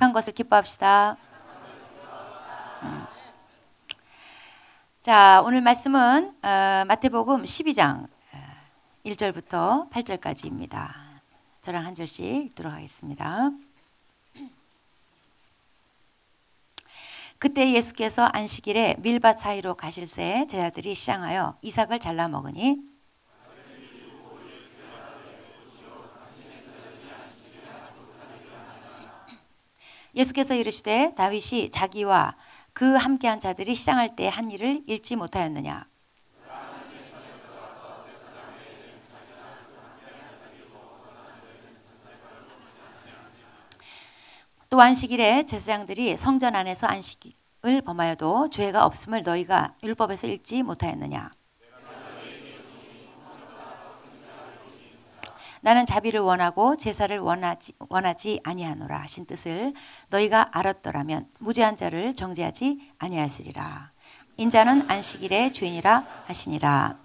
한 것을 기뻐합시다. 자, 오늘 말씀은 마태복음 12장 1절부터 8절까지입니다. 저랑 한 절씩 읽도록 하겠습니다. 그때 예수께서 안식일에 밀밭 사이로 가실새 제자들이 시장하여 이삭을 잘라 먹으니 예수께서 이르시되 다윗이 자기와 그 함께한 자들이 시장할 때 한 일을 읽지 못하였느냐. 또 안식일에 제사장들이 성전 안에서 안식을 범하여도 죄가 없음을 너희가 율법에서 읽지 못하였느냐. 나는 자비를 원하고 제사를 원하지 아니하노라 하신 뜻을 너희가 알았더라면 무죄한 자를 정죄하지 아니하였으리라. 인자는 안식일의 주인이라 하시니라.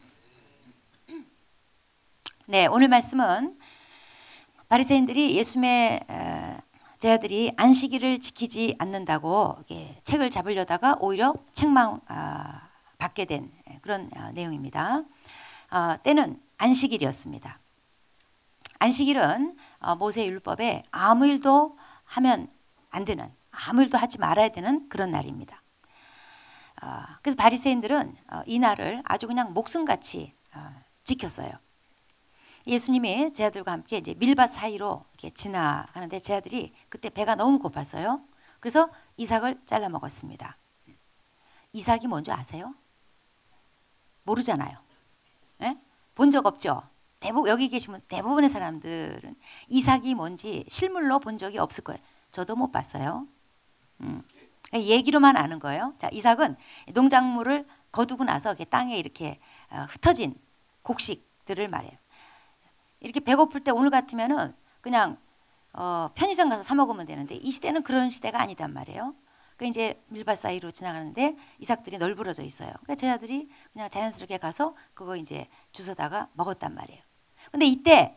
네, 오늘 말씀은 바리새인들이 예수님의 제자들이 안식일을 지키지 않는다고 책을 잡으려다가 오히려 책망 받게 된 그런 내용입니다. 때는 안식일이었습니다. 안식일은 모세 율법에 아무 일도 하면 안 되는, 아무 일도 하지 말아야 되는 그런 날입니다. 그래서 바리새인들은 이 날을 아주 그냥 목숨같이 지켰어요. 예수님이 제자들과 함께 이제 밀밭 사이로 이렇게 지나가는데 제자들이 그때 배가 너무 고팠어요. 그래서 이삭을 잘라 먹었습니다. 이삭이 뭔지 아세요? 모르잖아요. 본 적 없죠? 여기 계시면 대부분의 사람들은 이삭이 뭔지 실물로 본 적이 없을 거예요. 저도 못 봤어요. 얘기로만 아는 거예요. 자, 이삭은 농작물을 거두고 나서 이렇게 땅에 이렇게 흩어진 곡식들을 말해요. 이렇게 배고플 때 오늘 같으면은 그냥 편의점 가서 사 먹으면 되는데 이 시대는 그런 시대가 아니단 말이에요. 그러니까 이제 밀밭 사이로 지나가는데 이삭들이 널브러져 있어요. 그러니까 제자들이 그냥 자연스럽게 가서 그거 이제 주워다가 먹었단 말이에요. 근데 이때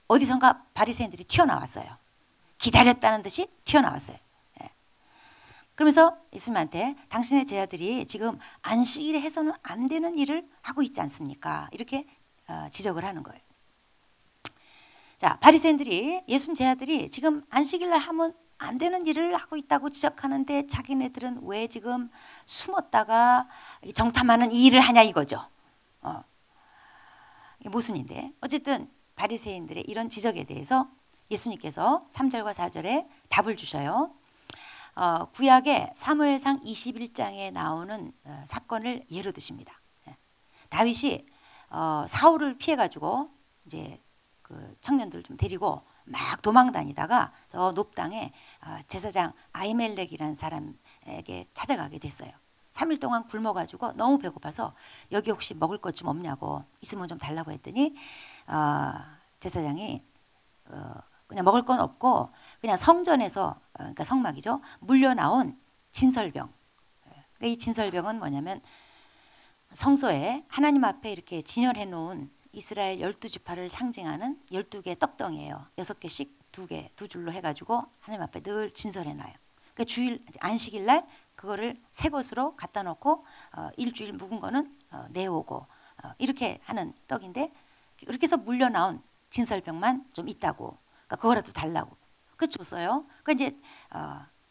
어디선가 바리새인들이 튀어나왔어요. 기다렸다는 듯이 튀어나왔어요. 그러면서 예수님한테 당신의 제자들이 지금 안식일에 해서는 안 되는 일을 하고 있지 않습니까? 이렇게 지적을 하는 거예요. 자, 바리새인들이 예수님 제자들이 지금 안식일날 하면 안 되는 일을 하고 있다고 지적하는데 자기네들은 왜 지금 숨었다가 정탐하는 이 일을 하냐 이거죠. 모순인데 어쨌든 바리새인들의 이런 지적에 대해서 예수님께서 3절과 4절에 답을 주셔요. 구약의 사무엘상 21장에 나오는 사건을 예로 드십니다. 다윗이 사울을 피해가지고 이제 그 청년들을 좀 데리고 막 도망 다니다가 저 높당에 제사장 아히멜렉이라는 사람에게 찾아가게 됐어요. 3일 동안 굶어가지고 너무 배고파서 여기 혹시 먹을 것 좀 없냐고 있으면 좀 달라고 했더니 제사장이 그냥 먹을 건 없고 그냥 성전에서 그러니까 성막이죠. 물려 나온 진설병. 그러니까 이 진설병은 뭐냐면 성소에 하나님 앞에 이렇게 진열해 놓은 이스라엘 12지파를 상징하는 12개의 떡덩이에요. 6개씩 2개, 2줄로 해가지고 하나님 앞에 늘 진설해 놔요. 그러니까 주일 안식일 날 그거를 새 것으로 갖다 놓고 일주일 묵은 거는 내오고 이렇게 하는 떡인데 그렇게 해서 물려 나온 진설병만 좀 있다고. 그러니까 그거라도 달라고. 그래서 줬어요. 그러니까 이제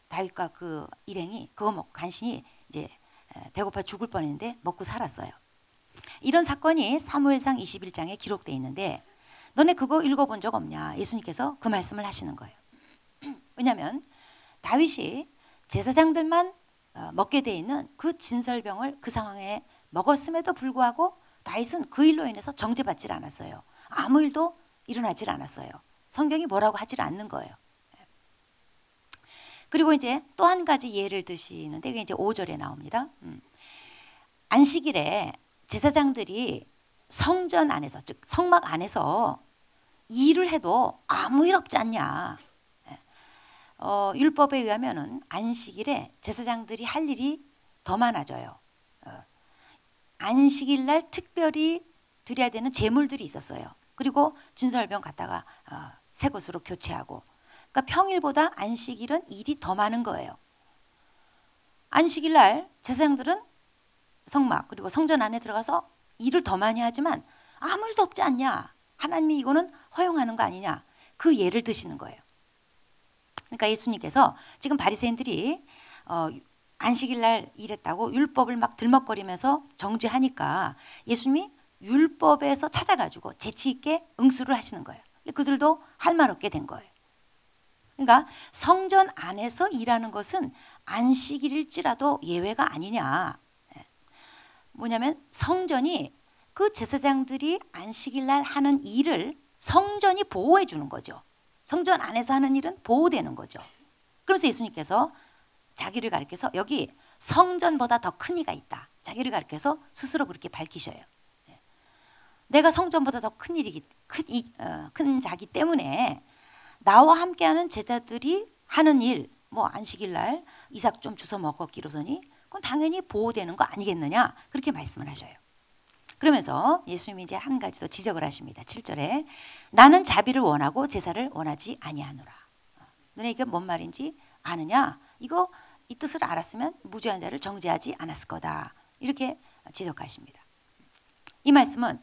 다윗과 그 일행이 그거 먹고 간신히 이제 배고파 죽을 뻔했는데 먹고 살았어요. 이런 사건이 사무엘상 21장에 기록되어 있는데 너네 그거 읽어본 적 없냐? 예수님께서 그 말씀을 하시는 거예요. 왜냐하면 다윗이 제사장들만 먹게 돼 있는 그 진설병을 그 상황에 먹었음에도 불구하고 다윗은 그 일로 인해서 정죄받지 않았어요. 아무 일도 일어나질 않았어요. 성경이 뭐라고 하질 않는 거예요. 그리고 이제 또 한 가지 예를 드시는데 그게 이제 5절에 나옵니다. 안식일에 제사장들이 성전 안에서 즉 성막 안에서 일을 해도 아무 일 없지 않냐. 율법에 의하면은 안식일에 제사장들이 할 일이 더 많아져요. 안식일 날 특별히 드려야 되는 제물들이 있었어요. 그리고 진설병 갖다가 새 것으로 교체하고 그러니까 평일보다 안식일은 일이 더 많은 거예요. 안식일 날 제사장들은 성막 그리고 성전 안에 들어가서 일을 더 많이 하지만 아무 일도 없지 않냐. 하나님이 이거는 허용하는 거 아니냐. 그 예를 드시는 거예요. 그러니까 예수님께서 지금 바리새인들이 안식일 날 일했다고 율법을 막 들먹거리면서 정죄하니까 예수님이 율법에서 찾아가지고 재치 있게 응수를 하시는 거예요. 그들도 할 말 없게 된 거예요. 그러니까 성전 안에서 일하는 것은 안식일일지라도 예외가 아니냐. 뭐냐면 성전이 그 제사장들이 안식일 날 하는 일을 성전이 보호해 주는 거죠. 성전 안에서 하는 일은 보호되는 거죠. 그래서 예수님께서 자기를 가리켜서 여기 성전보다 더 큰 이가 있다. 자기를 가리켜서 스스로 그렇게 밝히셔요. 내가 성전보다 더 큰 자기 때문에 나와 함께하는 제자들이 하는 일, 뭐 안식일 날 이삭 좀 주워 먹었기로서니 그건 당연히 보호되는 거 아니겠느냐 그렇게 말씀을 하셔요. 그러면서 예수님이 이제 한 가지 더 지적을 하십니다. 7절에 나는 자비를 원하고 제사를 원하지 아니하노라. 너네 이게 뭔 말인지 아느냐? 이거 이 뜻을 알았으면 무죄한 자를 정죄하지 않았을 거다. 이렇게 지적하십니다. 이 말씀은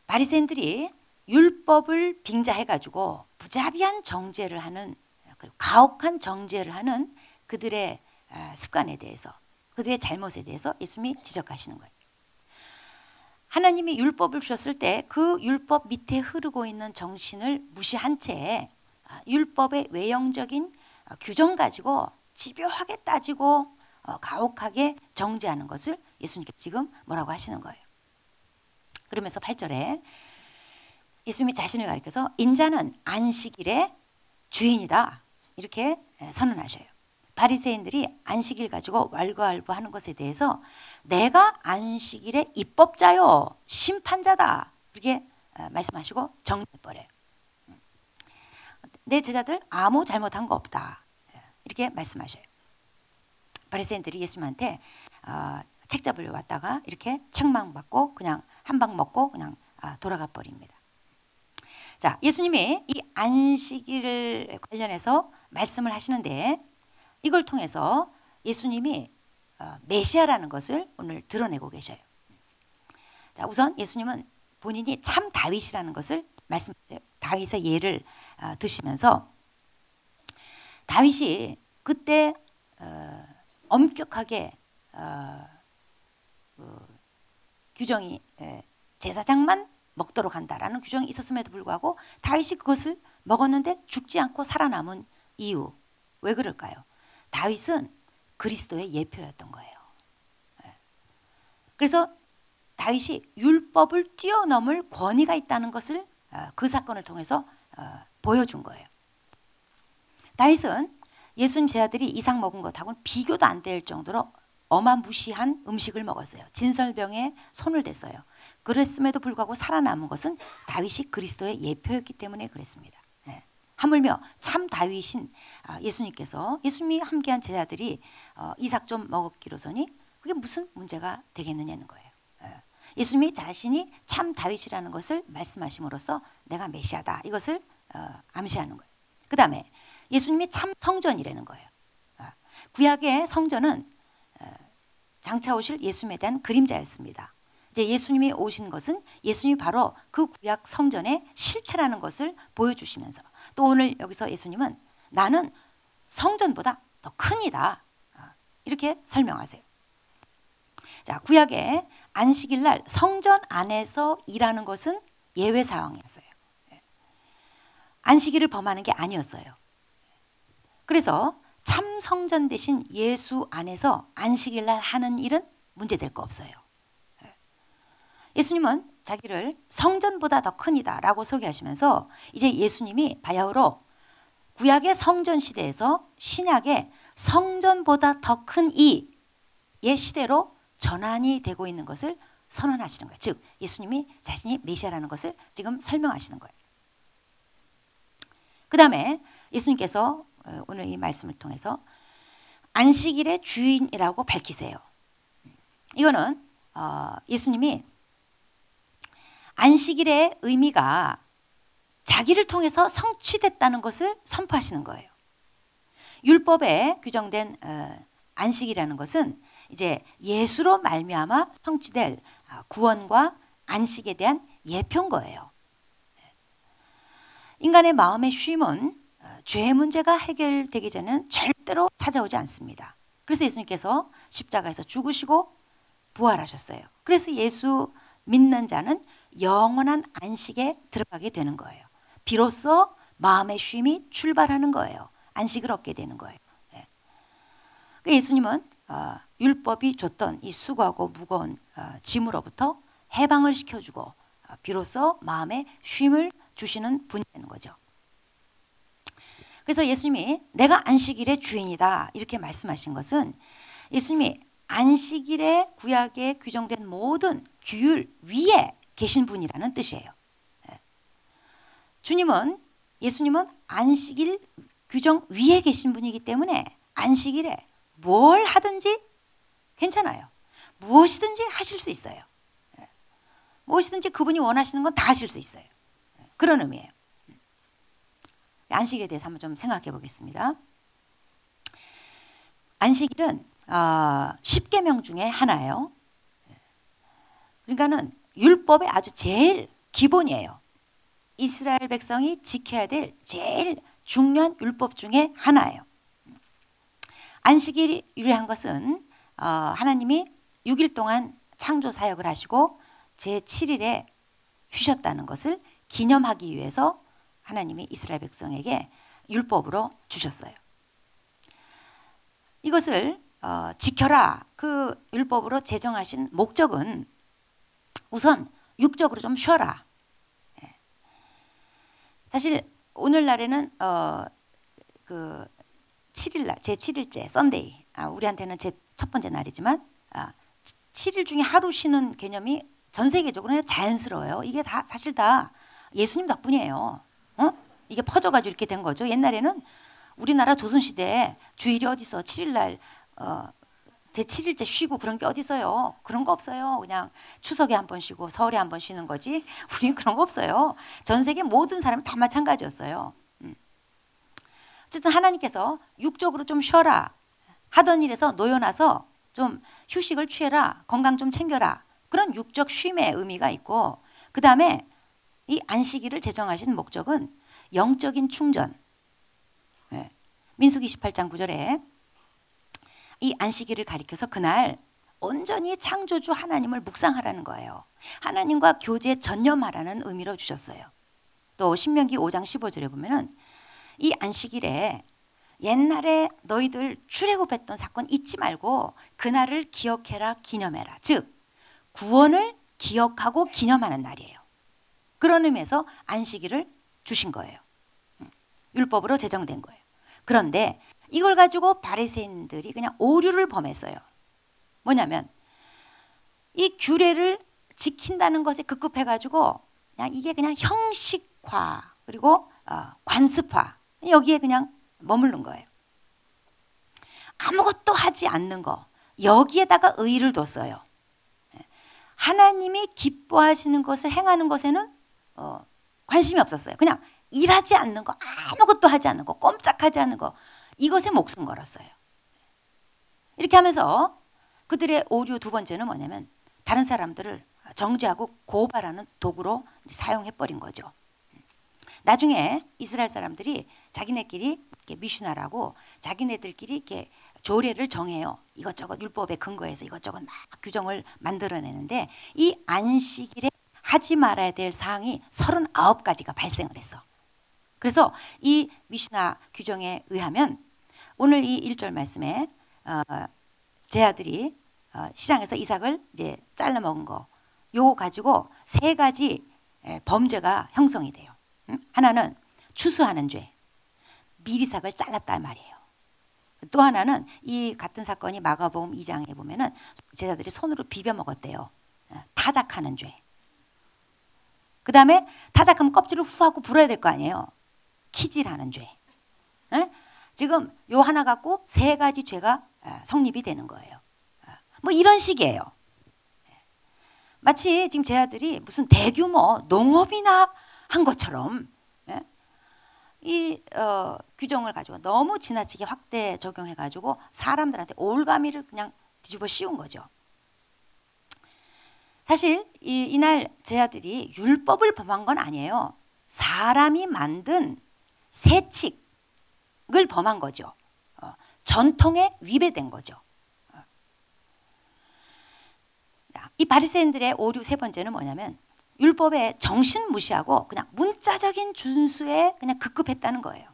바리새인들이 율법을 빙자해가지고 부자비한 정죄를 하는 그리고 가혹한 정죄를 하는 그들의 습관에 대해서 그들의 잘못에 대해서 예수님이 지적하시는 거예요. 하나님이 율법을 주셨을 때 그 율법 밑에 흐르고 있는 정신을 무시한 채 율법의 외형적인 규정 가지고 집요하게 따지고 가혹하게 정죄하는 것을 예수님께서 지금 뭐라고 하시는 거예요. 그러면서 8절에 예수님이 자신을 가리켜서 인자는 안식일의 주인이다 이렇게 선언하셔요. 바리새인들이 안식일 가지고 왈가왈부하는 것에 대해서 내가 안식일의 입법자요 심판자다 이렇게 말씀하시고 정리해버려요. 내 제자들 아무 잘못한 거 없다 이렇게 말씀하셔요. 바리새인들이 예수님한테 책 잡으려 왔다가 이렇게 책망받고 그냥 한 방 먹고 그냥 돌아가 버립니다. 자, 예수님이 이 안식일 관련해서 말씀을 하시는데 이걸 통해서 예수님이 메시아라는 것을 오늘 드러내고 계셔요. 자, 우선 예수님은 본인이 참 다윗이라는 것을 말씀하세요. 다윗의 예를 드시면서 다윗이 그때 엄격하게 규정이 제사장만 먹도록 한다라는 규정이 있었음에도 불구하고 다윗이 그것을 먹었는데 죽지 않고 살아남은 이유 왜 그럴까요? 다윗은 그리스도의 예표였던 거예요. 그래서 다윗이 율법을 뛰어넘을 권위가 있다는 것을 그 사건을 통해서 보여준 거예요. 다윗은 예수님 제자들이 이삭 먹은 것하고는 비교도 안 될 정도로 어마무시한 음식을 먹었어요. 진설병에 손을 댔어요. 그랬음에도 불구하고 살아남은 것은 다윗이 그리스도의 예표였기 때문에 그랬습니다. 하물며 참 다윗인 예수님께서 예수님이 함께한 제자들이 이삭 좀 먹었기로서니 그게 무슨 문제가 되겠느냐는 거예요. 예수님이 자신이 참 다윗이라는 것을 말씀하심으로써 내가 메시아다 이것을 암시하는 거예요. 그 다음에 예수님이 참 성전이라는 거예요. 구약의 성전은 장차 오실 예수님에 대한 그림자였습니다. 이제 예수님이 오신 것은 예수님이 바로 그 구약 성전의 실체라는 것을 보여주시면서 또 오늘 여기서 예수님은 나는 성전보다 더 큰이다 이렇게 설명하세요. 자, 구약의 안식일 날 성전 안에서 일하는 것은 예외 사항이었어요. 안식일을 범하는 게 아니었어요. 그래서 참 성전 대신 예수 안에서 안식일 날 하는 일은 문제될 거 없어요. 예수님은 자기를 성전보다 더 큰이다 라고 소개하시면서 이제 예수님이 바야흐로 구약의 성전 시대에서 신약의 성전보다 더 큰 이의 시대로 전환이 되고 있는 것을 선언하시는 거예요. 즉 예수님이 자신이 메시아라는 것을 지금 설명하시는 거예요. 그 다음에 예수님께서 오늘 이 말씀을 통해서 안식일의 주인이라고 밝히세요. 이거는 예수님이 안식일의 의미가 자기를 통해서 성취됐다는 것을 선포하시는 거예요. 율법에 규정된 안식이라는 것은 이제 예수로 말미암아 성취될 구원과 안식에 대한 예표인 거예요. 인간의 마음의 쉼은 죄 문제가 해결되기 전에는 절대로 찾아오지 않습니다. 그래서 예수님께서 십자가에서 죽으시고 부활하셨어요. 그래서 예수 믿는 자는 영원한 안식에 들어가게 되는 거예요. 비로소 마음의 쉼이 출발하는 거예요. 안식을 얻게 되는 거예요. 예수님은 율법이 줬던 이 수고하고 무거운 짐으로부터 해방을 시켜주고 비로소 마음의 쉼을 주시는 분이 되는 거죠. 그래서 예수님이 내가 안식일의 주인이다 이렇게 말씀하신 것은 예수님이 안식일의 구약에 규정된 모든 규율 위에 계신 분이라는 뜻이에요. 예수님은 안식일 규정 위에 계신 분이기 때문에 안식일에 뭘 하든지 괜찮아요. 무엇이든지 하실 수 있어요. 무엇이든지 그분이 원하시는 건 다 하실 수 있어요. 그런 의미예요. 안식에 대해서 한번 좀 생각해 보겠습니다. 안식일은 10계명 중에 하나예요. 그러니까는 율법의 아주 제일 기본이에요. 이스라엘 백성이 지켜야 될 제일 중요한 율법 중에 하나예요. 안식일이 유래한 것은 하나님이 6일 동안 창조 사역을 하시고 제7일에 쉬셨다는 것을 기념하기 위해서 하나님이 이스라엘 백성에게 율법으로 주셨어요. 이것을 지켜라 그 율법으로 제정하신 목적은 우선 육적으로 좀 쉬어라. 사실 오늘날에는 그 7일날 제7일째 썬데이 우리한테는 제 첫 번째 날이지만 7일 중에 하루 쉬는 개념이 전 세계적으로 자연스러워요. 이게 다 사실 다 예수님 덕분이에요. 이게 퍼져가지고 이렇게 된 거죠. 옛날에는 우리나라 조선시대에 주일이 어디 있어. 7일날 제7일째 쉬고 그런 게 어디 있어요. 그런 거 없어요. 그냥 추석에 한 번 쉬고 설에 한 번 쉬는 거지. 우린 그런 거 없어요. 전 세계 모든 사람은 다 마찬가지였어요. 어쨌든 하나님께서 육적으로 좀 쉬어라. 하던 일에서 놓여나서 좀 휴식을 취해라. 건강 좀 챙겨라. 그런 육적 쉼의 의미가 있고 그 다음에 이 안식일을 제정하신 목적은 영적인 충전. 민수기 28장 9절에 이 안식일을 가리켜서 그날 온전히 창조주 하나님을 묵상하라는 거예요. 하나님과 교제에 전념하라는 의미로 주셨어요. 또 신명기 5장 15절에 보면은 이 안식일에 옛날에 너희들 출애굽했던 사건 잊지 말고 그날을 기억해라 기념해라. 즉 구원을 기억하고 기념하는 날이에요. 그런 의미에서 안식일을 주신 거예요. 율법으로 제정된 거예요. 그런데 이걸 가지고 바리새인들이 그냥 오류를 범했어요. 뭐냐면 이 규례를 지킨다는 것에 급급해가지고 그냥 이게 그냥 형식화 그리고 관습화 여기에 그냥 머무른 거예요. 아무것도 하지 않는 거 여기에다가 의의를 뒀어요. 하나님이 기뻐하시는 것을 행하는 것에는 관심이 없었어요. 그냥 일하지 않는 거 아무것도 하지 않는 거 꼼짝하지 않는 거 이것에 목숨 걸었어요. 이렇게 하면서 그들의 오류 두 번째는 뭐냐면 다른 사람들을 정죄하고 고발하는 도구로 사용해버린 거죠. 나중에 이스라엘 사람들이 자기네끼리 이렇게 미슈나라고 자기네들끼리 이렇게 조례를 정해요. 이것저것 율법에 근거해서 이것저것 막 규정을 만들어내는데 이 안식일에 하지 말아야 될 사항이 39가지가 발생을 했어. 그래서 이 미슈나 규정에 의하면 오늘 이 1절 말씀에 제 아들이 시장에서 이삭을 이제 잘라 먹은 거 요거 가지고 3가지 범죄가 형성이 돼요. 하나는 추수하는 죄, 미리삭을 잘랐단 말이에요. 또 하나는 이 같은 사건이 마가복음 2장에 보면은 제자들이 손으로 비벼 먹었대요. 타작하는 죄. 그 다음에 타작하면 껍질을 후하고 불어야 될 거 아니에요. 키질하는 죄. 지금 요 하나 갖고 3가지 죄가 성립이 되는 거예요. 뭐 이런 식이에요. 마치 지금 제 아들이 무슨 대규모 농업이나 한 것처럼 이 규정을 가지고 너무 지나치게 확대 적용해가지고 사람들한테 올가미를 그냥 뒤집어 씌운 거죠. 사실 이날 제자들이 율법을 범한 건 아니에요. 사람이 만든 세칙을 범한 거죠. 전통에 위배된 거죠. 이 바리새인들의 오류 세 번째는 뭐냐면 율법의 정신 무시하고 그냥 문자적인 준수에 그냥 급급했다는 거예요.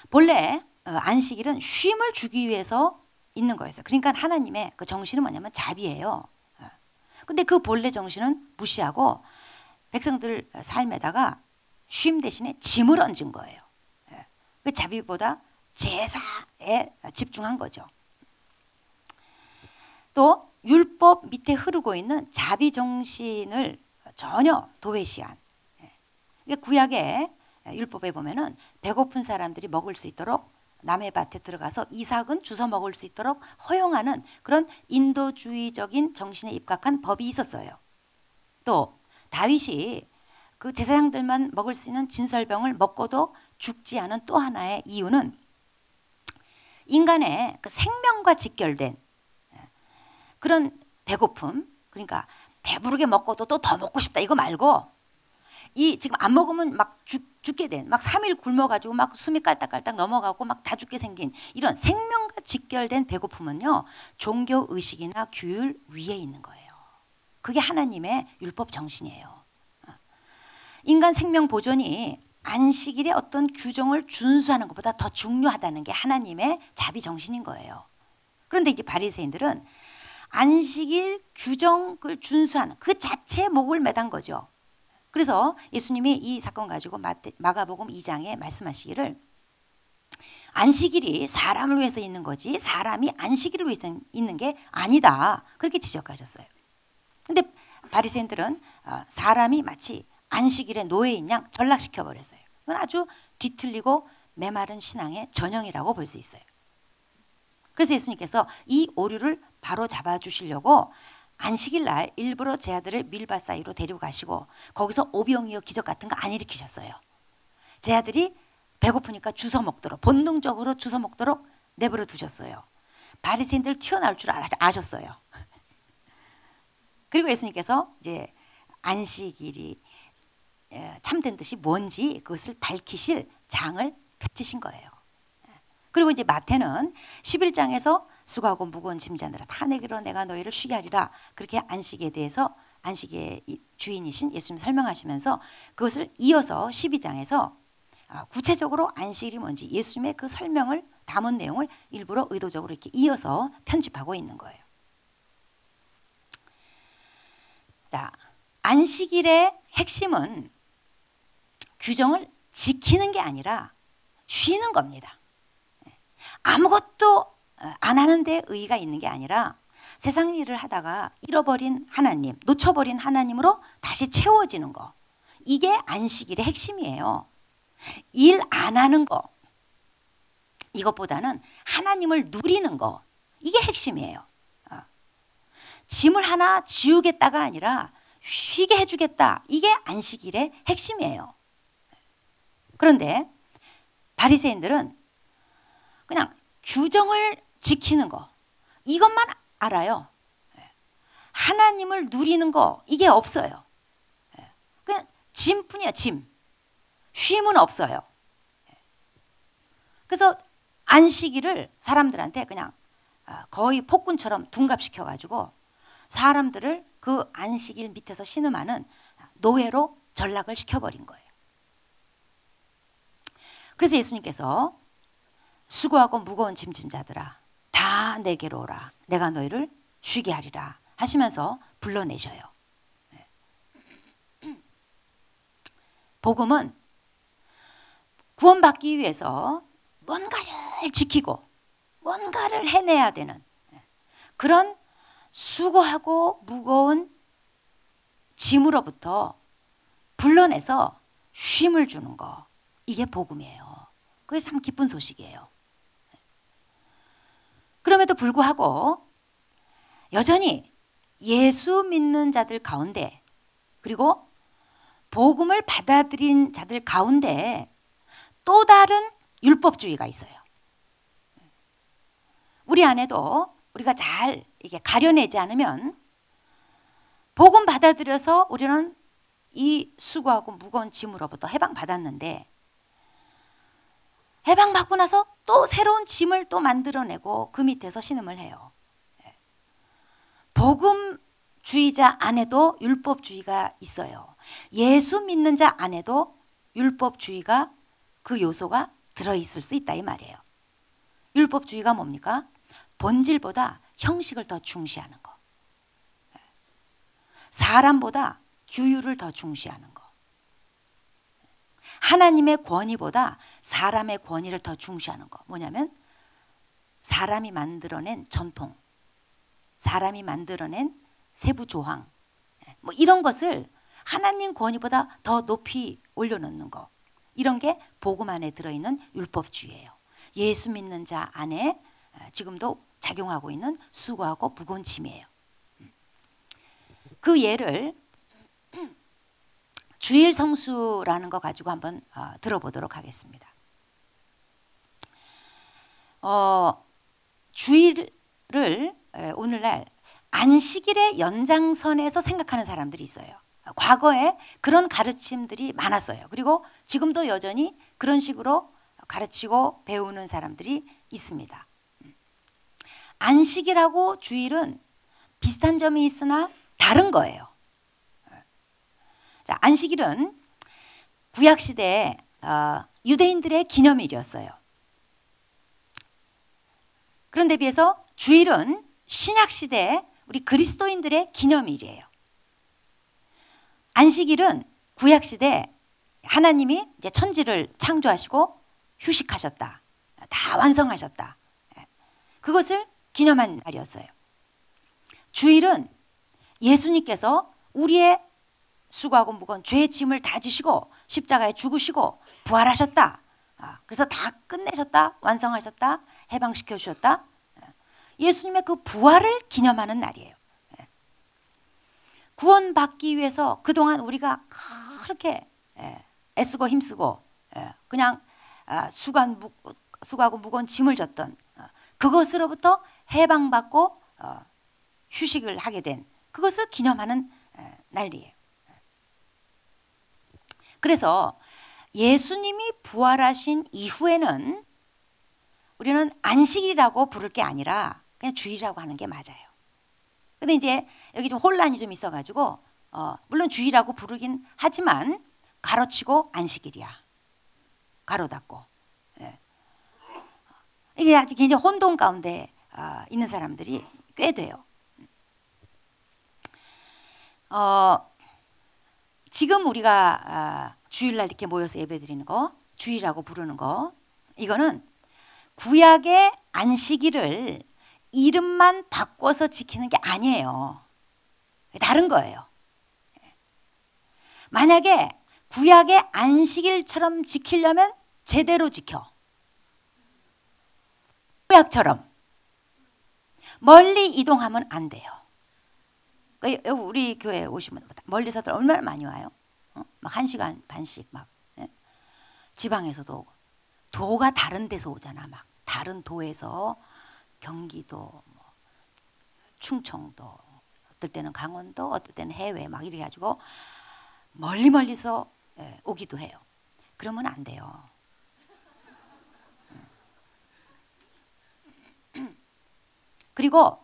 본래 안식일은 쉼을 주기 위해서 있는 거였어요. 그러니까 하나님의 그 정신은 뭐냐면 자비예요. 근데 그 본래 정신은 무시하고 백성들 삶에다가 쉼 대신에 짐을 얹은 거예요. 그 자비보다 제사에 집중한 거죠. 또 율법 밑에 흐르고 있는 자비 정신을 전혀 도외시한. 구약의 율법에 보면은 배고픈 사람들이 먹을 수 있도록 남의 밭에 들어가서 이삭은 주워 먹을 수 있도록 허용하는 그런 인도주의적인 정신에 입각한 법이 있었어요. 또 다윗이 그 제사장들만 먹을 수 있는 진설병을 먹고도 죽지 않은 또 하나의 이유는 인간의 그 생명과 직결된 그런 배고픔, 그러니까 배부르게 먹고도 또 더 먹고 싶다 이거 말고 이 지금 안 먹으면 막 죽게 된, 막 3일 굶어가지고 막 숨이 깔딱깔딱 넘어가고 막 다 죽게 생긴 이런 생명과 직결된 배고픔은요, 종교 의식이나 규율 위에 있는 거예요. 그게 하나님의 율법 정신이에요. 인간 생명 보존이 안식일의 어떤 규정을 준수하는 것보다 더 중요하다는 게 하나님의 자비 정신인 거예요. 그런데 이제 바리새인들은 안식일 규정을 준수하는 그 자체에 목을 매단 거죠. 그래서 예수님이 이 사건 가지고 마가복음 2장에 말씀하시기를 안식일이 사람을 위해서 있는 거지 사람이 안식일을 위해서 있는 게 아니다. 그렇게 지적하셨어요. 근데 바리새인들은 사람이 마치 안식일의 노예인 양 전락시켜 버렸어요. 이건 아주 뒤틀리고 메마른 신앙의 전형이라고 볼 수 있어요. 그래서 예수님께서 이 오류를 바로 잡아주시려고 안식일 날 일부러 제 아들을 밀밭 사이로 데리고 가시고 거기서 오병이어 기적 같은 거 안 일으키셨어요. 제 아들이 배고프니까 주워 먹도록 본능적으로 주워 먹도록 내버려 두셨어요. 바리새인들 튀어나올 줄 아셨어요. 그리고 예수님께서 이제 안식일이 참된 뜻이 뭔지 그것을 밝히실 장을 펼치신 거예요. 그리고 이제 마태는 11장에서 수고하고 무거운 짐자들아 다 내게로 내가 너희를 쉬게 하리라. 그렇게 안식에 대해서 안식의 주인이신 예수님 설명하시면서 그것을 이어서 12장에서 구체적으로 안식일이 뭔지 예수님의 그 설명을 담은 내용을 일부러 의도적으로 이렇게 이어서 편집하고 있는 거예요. 자, 안식일의 핵심은 규정을 지키는 게 아니라 쉬는 겁니다. 아무것도 안 하는 데 의의가 있는 게 아니라 세상 일을 하다가 잃어버린 하나님, 놓쳐버린 하나님으로 다시 채워지는 거. 이게 안식일의 핵심이에요. 일 안 하는 거. 이것보다는 하나님을 누리는 거. 이게 핵심이에요. 짐을 하나 지우겠다가 아니라 쉬게 해주겠다. 이게 안식일의 핵심이에요. 그런데 바리새인들은 그냥 규정을 지키는 거 이것만 알아요. 하나님을 누리는 거 이게 없어요. 그냥 짐뿐이야 짐. 쉼은 없어요. 그래서 안식일을 사람들한테 그냥 거의 폭군처럼 둔갑시켜가지고 사람들을 그 안식일 밑에서 신음하는 노예로 전락을 시켜버린 거예요. 그래서 예수님께서 수고하고 무거운 짐진 자들아 다 내게로 오라 내가 너희를 쉬게 하리라 하시면서 불러내셔요. 복음은 구원받기 위해서 뭔가를 지키고 뭔가를 해내야 되는 그런 수고하고 무거운 짐으로부터 불러내서 쉼을 주는 거 이게 복음이에요. 그래서 참 기쁜 소식이에요. 그럼에도 불구하고 여전히 예수 믿는 자들 가운데 그리고 복음을 받아들인 자들 가운데 또 다른 율법주의가 있어요. 우리 안에도 우리가 잘 이게 가려내지 않으면 복음 받아들여서 우리는 이 수고하고 무거운 짐으로부터 해방받았는데 해방받고 나서 또 새로운 짐을 또 만들어내고 그 밑에서 신음을 해요. 복음주의자 안에도 율법주의가 있어요. 예수 믿는 자 안에도 율법주의가 그 요소가 들어있을 수 있다 이 말이에요. 율법주의가 뭡니까? 본질보다 형식을 더 중시하는 거. 사람보다 규율을 더 중시하는 거. 하나님의 권위보다 사람의 권위를 더 중시하는 거. 뭐냐면 사람이 만들어낸 전통, 사람이 만들어낸 세부 조항, 뭐 이런 것을 하나님 권위보다 더 높이 올려놓는 거. 이런 게 복음 안에 들어있는 율법주의예요. 예수 믿는 자 안에 지금도 작용하고 있는 수고하고 무거운 짐이에요. 그 예를 주일 성수라는 거 가지고 한번 들어보도록 하겠습니다. 주일을 오늘날 안식일의 연장선에서 생각하는 사람들이 있어요. 과거에 그런 가르침들이 많았어요. 그리고 지금도 여전히 그런 식으로 가르치고 배우는 사람들이 있습니다. 안식일하고 주일은 비슷한 점이 있으나 다른 거예요. 자, 안식일은 구약시대에 유대인들의 기념일이었어요. 그런데 비해서 주일은 신약시대에 우리 그리스도인들의 기념일이에요. 안식일은 구약시대 하나님이 이제 천지를 창조하시고 휴식하셨다. 다 완성하셨다. 그것을 기념한 날이었어요. 주일은 예수님께서 우리의 수고하고 무거운 죄의 짐을 다 지시고 십자가에 죽으시고 부활하셨다. 그래서 다 끝내셨다. 완성하셨다. 해방시켜 주셨다. 예수님의 그 부활을 기념하는 날이에요. 구원받기 위해서 그동안 우리가 그렇게 애쓰고 힘쓰고 그냥 수고하고 무거운 짐을 졌던 그것으로부터 해방받고 휴식을 하게 된 그것을 기념하는 날이에요. 그래서 예수님이 부활하신 이후에는 우리는 안식일이라고 부를 게 아니라 그냥 주일이라고 하는 게 맞아요. 근데 이제 여기 좀 혼란이 좀 있어가지고 물론 주일이라고 부르긴 하지만 가로치고 안식일이야. 가로 닫고. 이게 아주 굉장히 혼돈 가운데 있는 사람들이 꽤 돼요. 지금 우리가 주일날 이렇게 모여서 예배드리는 거, 주일이라고 부르는 거, 이거는 구약의 안식일을 이름만 바꿔서 지키는 게 아니에요. 다른 거예요. 만약에 구약의 안식일처럼 지키려면 제대로 지켜. 구약처럼 멀리 이동하면 안 돼요. 여기 우리 교회 오시면 멀리서들 얼마나 많이 와요? 막 1시간 반씩 막 지방에서도 오고 도가 다른 데서 오잖아. 막 다른 도에서 경기도, 뭐 충청도, 어떨 때는 강원도, 어떨 때는 해외 막 이래 가지고 멀리서 오기도 해요. 그러면 안 돼요. 그리고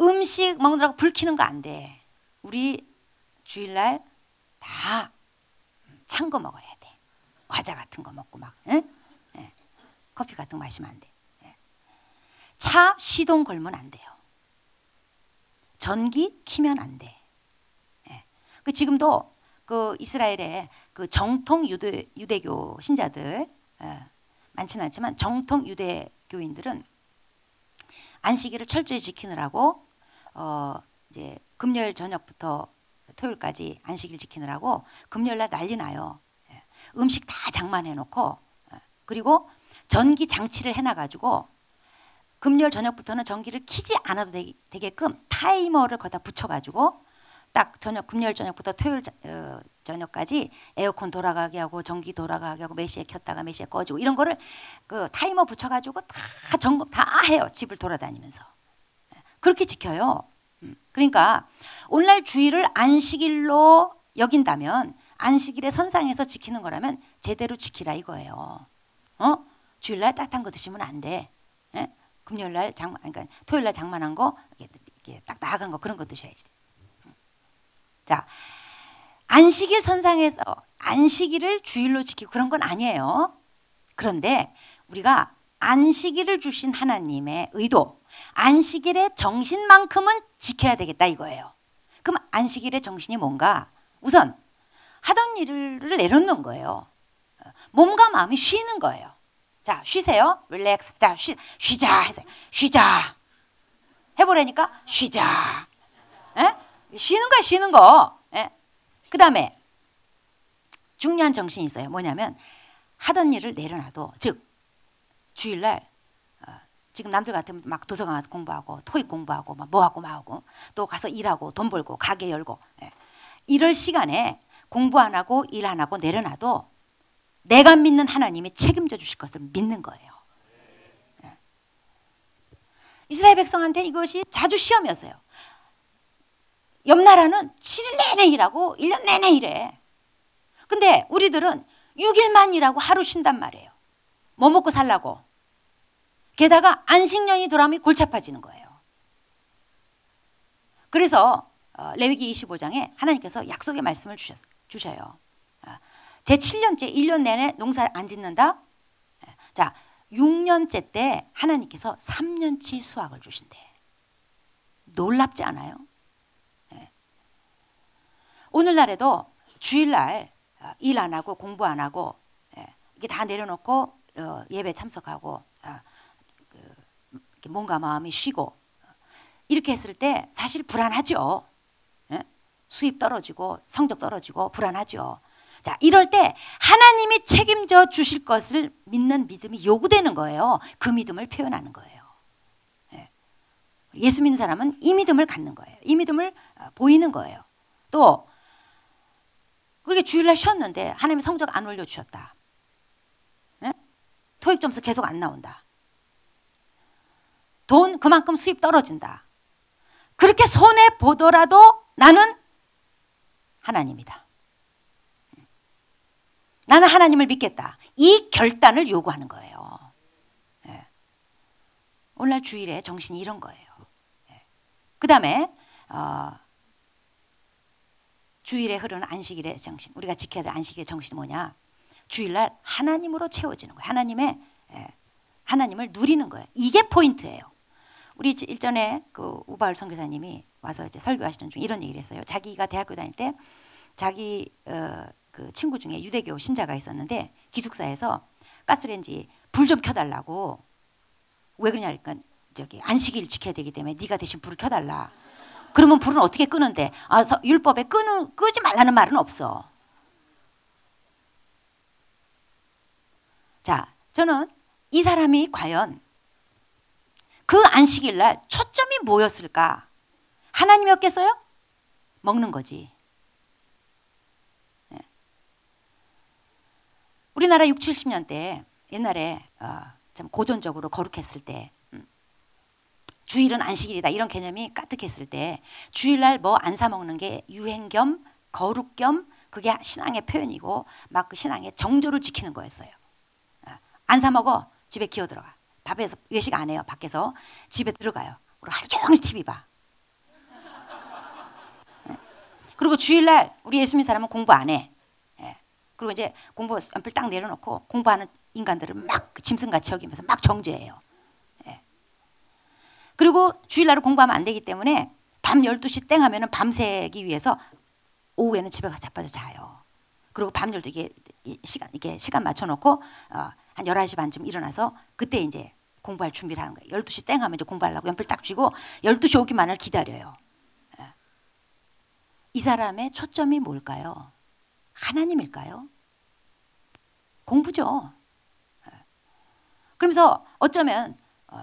음식 먹느라고 불 켜는 거 안 돼. 우리 주일날 다 찬 거 먹어야 돼. 과자 같은 거 먹고 막 커피 같은 거 마시면 안 돼. 차 시동 걸면 안 돼요. 전기 키면 안 돼. 그 지금도 그 이스라엘의 그 정통 유대교 신자들 많지는 않지만 정통 유대교인들은 안식일을 철저히 지키느라고 이제 금요일 저녁부터 토요일까지 안식일 지키느라고 금요일날 난리 나요. 음식 다 장만해 놓고 그리고 전기 장치를 해놔가지고 금요일 저녁부터는 전기를 켜지 않아도 되게끔 타이머를 거기다 붙여가지고 딱 금요일 저녁부터 토요일 저녁까지 에어컨 돌아가게 하고 전기 돌아가게 하고 몇 시에 켰다가 몇 시에 꺼지고 이런 거를 그 타이머 붙여가지고 다 점검 다 해요. 집을 돌아다니면서. 그렇게 지켜요. 그러니까 오늘날 주일을 안식일로 여긴다면 안식일의 선상에서 지키는 거라면 제대로 지키라 이거예요. 주일날 따뜻한 거 드시면 안 돼. 예? 금요일날 그러니까 토요일날 장만한 거 이게 딱 나간 거 그런 거 드셔야지. 자, 안식일 선상에서 안식일을 주일로 지키고 그런 건 아니에요. 그런데 우리가 안식일을 주신 하나님의 의도, 안식일의 정신만큼은 지켜야 되겠다 이거예요. 그럼 안식일의 정신이 뭔가? 우선 하던 일을 내려놓는 거예요. 몸과 마음이 쉬는 거예요. 자, 쉬세요. 릴렉스. 자, 쉬자 해서 쉬자. 해보라니까 쉬자. 에? 쉬는 거야, 쉬는 거. 그 다음에 중요한 정신이 있어요. 뭐냐면 하던 일을 내려놔도, 즉 주일날 지금 남들 같으면 막 도서관 가서 공부하고 토익 공부하고 막 뭐하고 또 가서 일하고 돈 벌고 가게 열고 이럴 시간에 공부 안 하고 일 안 하고 내려놔도 내가 믿는 하나님이 책임져 주실 것을 믿는 거예요. 이스라엘 백성한테 이것이 자주 시험이었어요. 옆 나라는 7일 내내 일하고 1년 내내 일해. 근데 우리들은 6일만 일하고 하루 쉰단 말이에요. 뭐 먹고 살라고. 게다가 안식년이 돌아오면 골치 아파지는 거예요. 그래서 레위기 25장에 하나님께서 약속의 말씀을 주셔요. 제 7년째 1년 내내 농사 안 짓는다. 자, 6년째 때 하나님께서 3년치 수확을 주신대. 놀랍지 않아요? 오늘날에도 주일날 일 안 하고 공부 안 하고 이게 다 내려놓고 예배 참석하고 몸과 마음이 쉬고 이렇게 했을 때 사실 불안하죠. 수입 떨어지고 성적 떨어지고 불안하죠. 자, 이럴 때 하나님이 책임져 주실 것을 믿는 믿음이 요구되는 거예요. 그 믿음을 표현하는 거예요. 예수 믿는 사람은 이 믿음을 갖는 거예요. 이 믿음을 보이는 거예요. 또 그렇게 주일날 쉬었는데 하나님이 성적 안 올려주셨다. 토익 점수 계속 안 나온다. 돈 그만큼 수입 떨어진다. 그렇게 손해 보더라도 나는 하나님이다. 나는 하나님을 믿겠다. 이 결단을 요구하는 거예요. 오늘날 주일에 정신이 이런 거예요. 그 다음에 주일에 흐르는 안식일의 정신, 우리가 지켜야 될 안식일의 정신이 뭐냐? 주일날 하나님으로 채워지는 거예요. 하나님을 누리는 거예요. 이게 포인트예요. 우리 일전에 그 우바울 선교사님이 와서 이제 설교하시는 중에 이런 얘기를 했어요. 자기가 대학교 다닐 때 자기 그 친구 중에 유대교 신자가 있었는데 기숙사에서 가스레인지 불 좀 켜달라고. 왜 그러냐니까 저기 안식일 지켜야 되기 때문에 네가 대신 불을 켜달라. 그러면 불은 어떻게 끄는데? 율법에 끄지 말라는 말은 없어. 자, 저는 이 사람이 과연 그 안식일 날 초점이 뭐였을까? 하나님이었겠어요? 먹는 거지. 우리나라 6, 70년대 옛날에 참 고전적으로 거룩했을 때 주일은 안식일이다 이런 개념이 까뜩했을 때 주일날 뭐 안 사 먹는 게 유행 겸 거룩 겸 그게 신앙의 표현이고 막 그 신앙의 정조를 지키는 거였어요. 안 사 먹어. 집에 기어 들어가. 밥에서 외식 안 해요. 밖에서 집에 들어가요. 그리고 하루 종일 TV 봐. 그리고 주일날 우리 예수 믿는 사람은 공부 안 해. 그리고 이제 공부 연필 딱 내려놓고 공부하는 인간들을 막 짐승같이 여기면서 막 정죄해요. 그리고 주일날은 공부하면 안 되기 때문에 밤 12시 땡 하면은 밤새기 위해서 오후에는 집에 가서 자빠져 자요. 그리고 밤 12시 이게 시간 맞춰놓고 한 11시 반쯤 일어나서 그때 이제 공부할 준비를 하는 거예요. 12시 땡 하면 이제 공부하려고 연필 딱 쥐고 12시 오기만을 기다려요. 이 사람의 초점이 뭘까요? 하나님일까요? 공부죠. 그러면서 어쩌면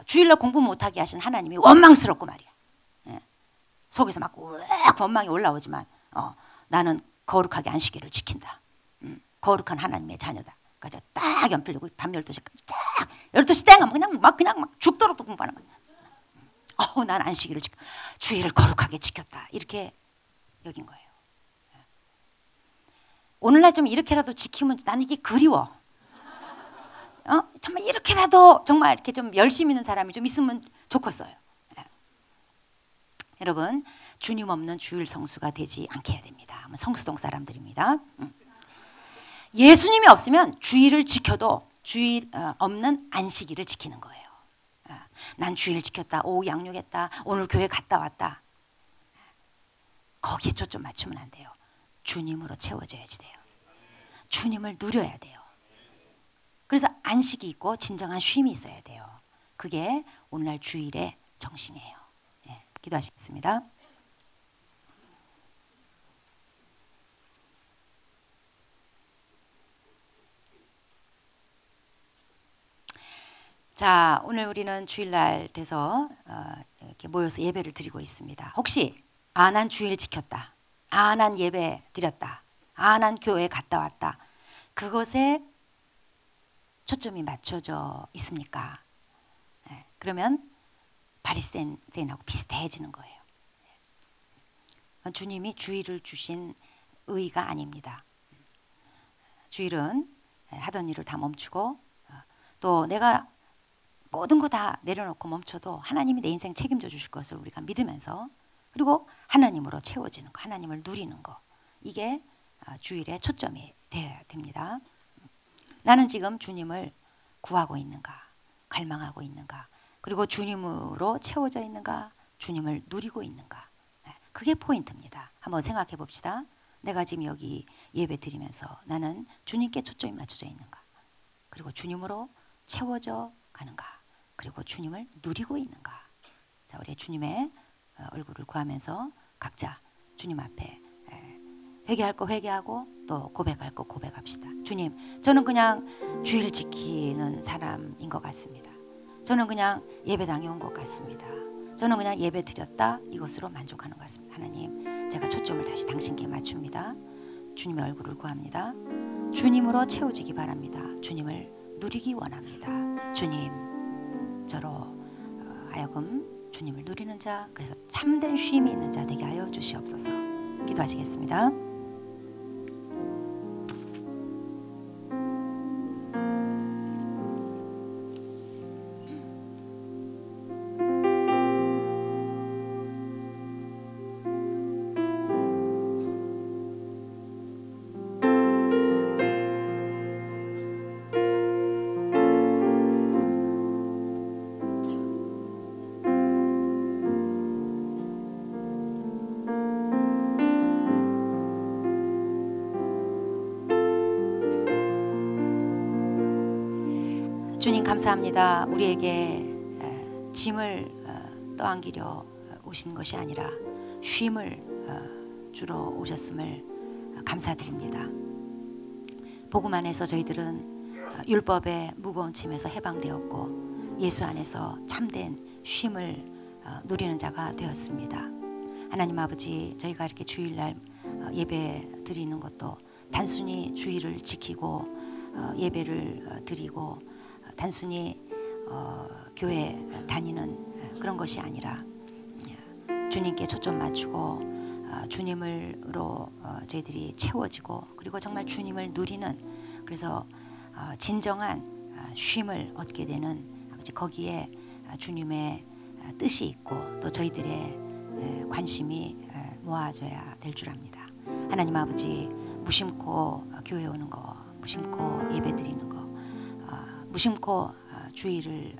주일날 공부 못하게 하신 하나님이 원망스럽고 말이야. 속에서 막 우악 원망이 올라오지만 나는 거룩하게 안식일을 지킨다. 거룩한 하나님의 자녀다. 그래서 딱 연필 들고 밤 12시까지 딱 12시 땡 하면 그냥 막 죽도록 공부하는 거야. 난 안식일을 주일을 거룩하게 지켰다. 이렇게 여긴 거예요. 오늘날 좀 이렇게라도 지키면 나는 이게 그리워. 정말 이렇게라도 정말 이렇게 좀 열심히 있는 사람이 좀 있으면 좋겠어요. 여러분, 주님 없는 주일 성수가 되지 않게 해야 됩니다. 성수동 사람들입니다. 예수님이 없으면 주일을 지켜도 주일 없는 안식일을 지키는 거예요. 난 주일 지켰다. 오후 양육했다. 오늘 교회 갔다 왔다. 거기에 초점 맞추면 안 돼요. 주님으로 채워져야지 돼요. 주님을 누려야 돼요. 그래서 안식이 있고 진정한 쉼이 있어야 돼요. 그게 오늘날 주일의 정신이에요. 기도하시겠습니다. 자, 오늘 우리는 주일날 돼서 이렇게 모여서 예배를 드리고 있습니다. 혹시 난 주일 지켰다. 난 예배 드렸다. 난 교회 갔다 왔다. 그것에 초점이 맞춰져 있습니까? 그러면 바리새인하고 비슷해지는 거예요. 주님이 주일을 주신 의가 아닙니다. 주일은 하던 일을 다 멈추고 또 내가 모든 거 다 내려놓고 멈춰도 하나님이 내 인생 책임져 주실 것을 우리가 믿으면서 그리고 하나님으로 채워지는 거, 하나님을 누리는 거, 이게 주일의 초점이 되어야 됩니다. 나는 지금 주님을 구하고 있는가, 갈망하고 있는가, 그리고 주님으로 채워져 있는가, 주님을 누리고 있는가, 그게 포인트입니다. 한번 생각해 봅시다. 내가 지금 여기 예배 드리면서 나는 주님께 초점이 맞춰져 있는가, 그리고 주님으로 채워져 가는가, 그리고 주님을 누리고 있는가. 자, 우리 주님의 얼굴을 구하면서 각자 주님 앞에 회개할 거 회개하고 또 고백할 거 고백합시다. 주님, 저는 그냥 주일 지키는 사람인 것 같습니다. 저는 그냥 예배당에 온 것 같습니다. 저는 그냥 예배 드렸다, 이것으로 만족하는 것 같습니다. 하나님, 제가 초점을 다시 당신께 맞춥니다. 주님의 얼굴을 구합니다. 주님으로 채워지기 바랍니다. 주님을 누리기 원합니다. 주님, 저로 하여금 주님을 누리는 자, 그래서 참된 쉼이 있는 자 되게 하여 주시옵소서. 기도하시겠습니다. 주님 감사합니다. 우리에게 짐을 떠안기려 오신 것이 아니라 쉼을 주러 오셨음을 감사드립니다. 복음 안에서 저희들은 율법의 무거운 짐에서 해방되었고 예수 안에서 참된 쉼을 누리는 자가 되었습니다. 하나님 아버지, 저희가 이렇게 주일날 예배 드리는 것도 단순히 주일을 지키고 예배를 드리고 단순히 교회 다니는 그런 것이 아니라 주님께 초점 맞추고 주님으로 저희들이 채워지고 그리고 정말 주님을 누리는, 그래서 진정한 쉼을 얻게 되는 아버지, 거기에 주님의 뜻이 있고 또 저희들의 관심이 모아져야 될 줄 압니다. 하나님 아버지, 무심코 교회 오는 거, 무심코 예배 드리는 거, 무심코 주의를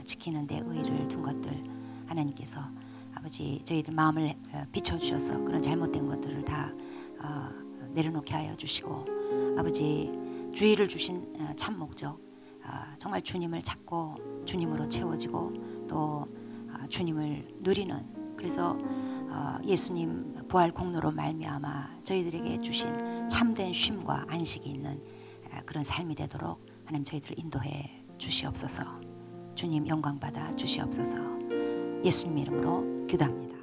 지키는 데 의의를 둔 것들, 하나님께서 아버지 저희들 마음을 비춰주셔서 그런 잘못된 것들을 다 내려놓게 하여 주시고, 아버지 주의를 주신 참 목적, 정말 주님을 찾고 주님으로 채워지고 또 주님을 누리는, 그래서 예수님 부활 공로로 말미암아 저희들에게 주신 참된 쉼과 안식이 있는 그런 삶이 되도록 하나님 저희들을 인도해 주시옵소서. 주님 영광 받아 주시옵소서. 예수님 이름으로 기도합니다.